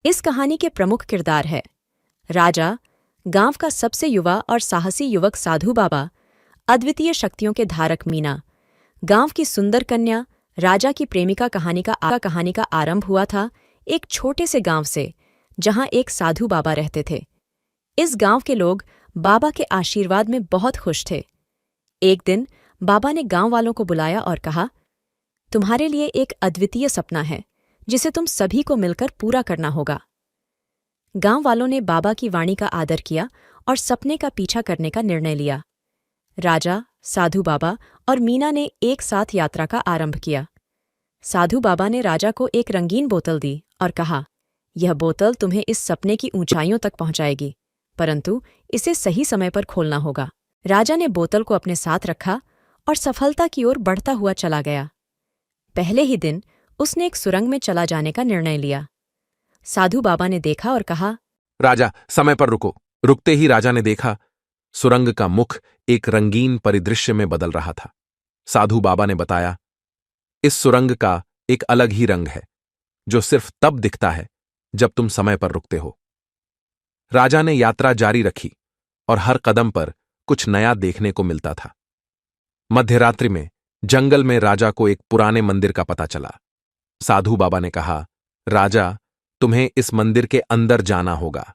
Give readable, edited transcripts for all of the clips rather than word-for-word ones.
इस कहानी के प्रमुख किरदार है राजा, गांव का सबसे युवा और साहसी युवक साधु बाबा, अद्वितीय शक्तियों के धारक मीना, गांव की सुंदर कन्या, राजा की प्रेमिका। कहानी का आरंभ हुआ था एक छोटे से गांव से, जहां एक साधु बाबा रहते थे। इस गांव के लोग बाबा के आशीर्वाद में बहुत खुश थे। एक दिन बाबा ने गांव वालों को बुलाया और कहा, तुम्हारे लिए एक अद्वितीय सपना है जिसे तुम सभी को मिलकर पूरा करना होगा। गांव वालों ने बाबा की वाणी का आदर किया और सपने का पीछा करने का निर्णय लिया। राजा, साधु बाबा और मीना ने एक साथ यात्रा का आरंभ किया। साधु बाबा ने राजा को एक रंगीन बोतल दी और कहा, यह बोतल तुम्हें इस सपने की ऊंचाइयों तक पहुंचाएगी, परंतु इसे सही समय पर खोलना होगा। राजा ने बोतल को अपने साथ रखा और सफलता की ओर बढ़ता हुआ चला गया। पहले ही दिन उसने एक सुरंग में चला जाने का निर्णय लिया। साधु बाबा ने देखा और कहा, राजा, समय पर रुको। रुकते ही राजा ने देखा, सुरंग का मुख एक रंगीन परिदृश्य में बदल रहा था। साधु बाबा ने बताया, इस सुरंग का एक अलग ही रंग है जो सिर्फ तब दिखता है जब तुम समय पर रुकते हो। राजा ने यात्रा जारी रखी और हर कदम पर कुछ नया देखने को मिलता था। मध्यरात्रि में जंगल में राजा को एक पुराने मंदिर का पता चला। साधु बाबा ने कहा, राजा, तुम्हें इस मंदिर के अंदर जाना होगा।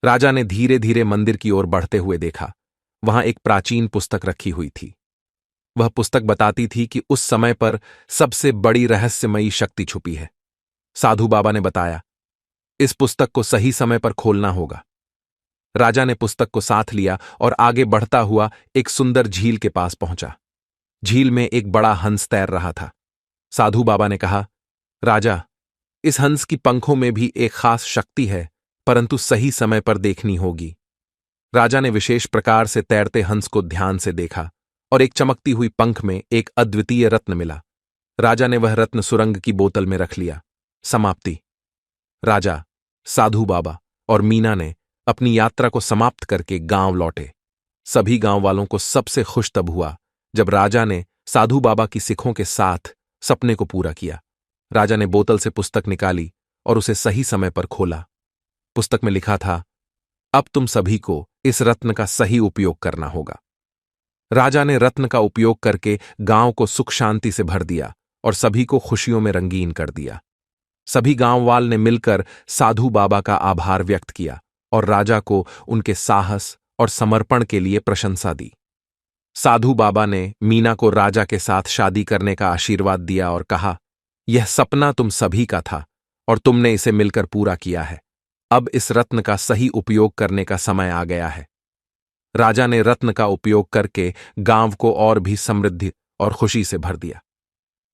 राजा ने धीरे धीरे मंदिर की ओर बढ़ते हुए देखा। वहां एक प्राचीन पुस्तक रखी हुई थी। वह पुस्तक बताती थी कि उस समय पर सबसे बड़ी रहस्यमयी शक्ति छुपी है। साधु बाबा ने बताया, इस पुस्तक को सही समय पर खोलना होगा। राजा ने पुस्तक को साथ लिया और आगे बढ़ता हुआ एक सुंदर झील के पास पहुंचा। झील में एक बड़ा हंस तैर रहा था। साधु बाबा ने कहा, राजा, इस हंस की पंखों में भी एक खास शक्ति है, परंतु सही समय पर देखनी होगी। राजा ने विशेष प्रकार से तैरते हंस को ध्यान से देखा और एक चमकती हुई पंख में एक अद्वितीय रत्न मिला। राजा ने वह रत्न सुरंग की बोतल में रख लिया। समाप्ति। राजा, साधु बाबा और मीना ने अपनी यात्रा को समाप्त करके गांव लौटे। सभी गांव वालों को सबसे खुश तब हुआ जब राजा ने साधु बाबा की सिखों के साथ सपने को पूरा किया। राजा ने बोतल से पुस्तक निकाली और उसे सही समय पर खोला। पुस्तक में लिखा था, अब तुम सभी को इस रत्न का सही उपयोग करना होगा। राजा ने रत्न का उपयोग करके गांव को सुख शांति से भर दिया और सभी को खुशियों में रंगीन कर दिया। सभी गांववाल ने मिलकर साधु बाबा का आभार व्यक्त किया और राजा को उनके साहस और समर्पण के लिए प्रशंसा दी। साधु बाबा ने मीना को राजा के साथ शादी करने का आशीर्वाद दिया और कहा, यह सपना तुम सभी का था और तुमने इसे मिलकर पूरा किया है। अब इस रत्न का सही उपयोग करने का समय आ गया है। राजा ने रत्न का उपयोग करके गांव को और भी समृद्धि और खुशी से भर दिया।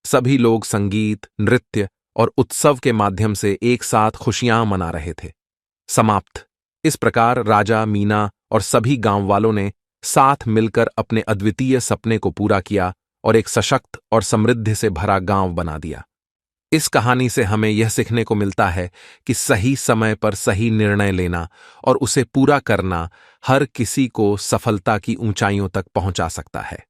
सभी लोग संगीत, नृत्य और उत्सव के माध्यम से एक साथ खुशियां मना रहे थे। समाप्त। इस प्रकार राजा, मीना और सभी गांव वालों ने साथ मिलकर अपने अद्वितीय सपने को पूरा किया और एक सशक्त और समृद्धि से भरा गांव बना दिया। इस कहानी से हमें यह सीखने को मिलता है कि सही समय पर सही निर्णय लेना और उसे पूरा करना हर किसी को सफलता की ऊंचाइयों तक पहुंचा सकता है।